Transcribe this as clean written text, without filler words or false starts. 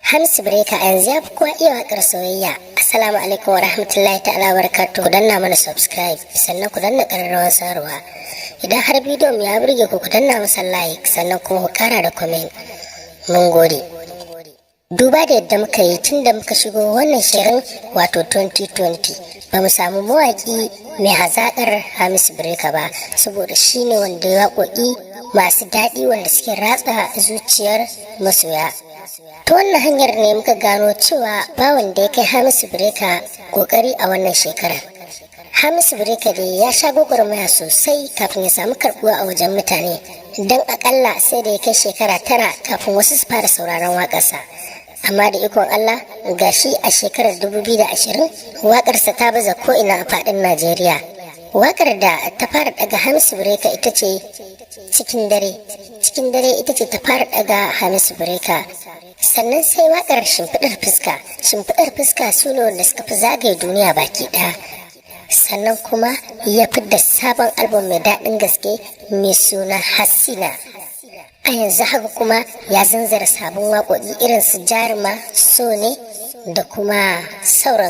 Hamisu Breaker a yanzu ya fi kowa iya waƙar soyayya. Assalamu alaikum wa rahmatullahi ta'ala wa barakatuh. Ku danna mana subscribe sannan ku danna ƙararrawar sanarwa. Idan har bidiyon ya burge ku danna masa like sannan kuma ku ƙara da comment. Mun gode. Duba da yadda muka yi tun da muka shigo wannan shirin wato 2020 ba mu samu mawaƙi mai hazaƙar Hamisu Breaker ba, saboda shi ne wanda ya waƙoƙi masu daɗi wanda suke ratsa zuciyar masoya. Ta wannan hanyar ne muka gano cewa ba wanda ya kai Hamisu Breaker kokari a wannan shekarar. Hamisu Breaker dai ya sha gwagwarmaya sosai kafin ya samu karbuwa a wajen mutane, don akalla sai da ya kai shekara 9 kafin wasu su fara sauraron waƙarsa. Amma da ikon Allah gashi a shekarar 2020 waƙarsa ta baza ko'ina a faɗin Najeriya. Waƙar da ta fara daga Hamisu Breaker ita ce cikin dare ita ce ta fara daga Hamisu Breaker. Sannan sai waƙar shimfiɗar fuska su ne wanda suka fi zagaye duniya baki ɗaya. Sannan kuma ya fidda sabon album mai daɗin gaske mai suna Hasina. A yanzu haka kuma ya zanzara sabon waƙoƙi irin su Jaruma, So ne da kuma sauran.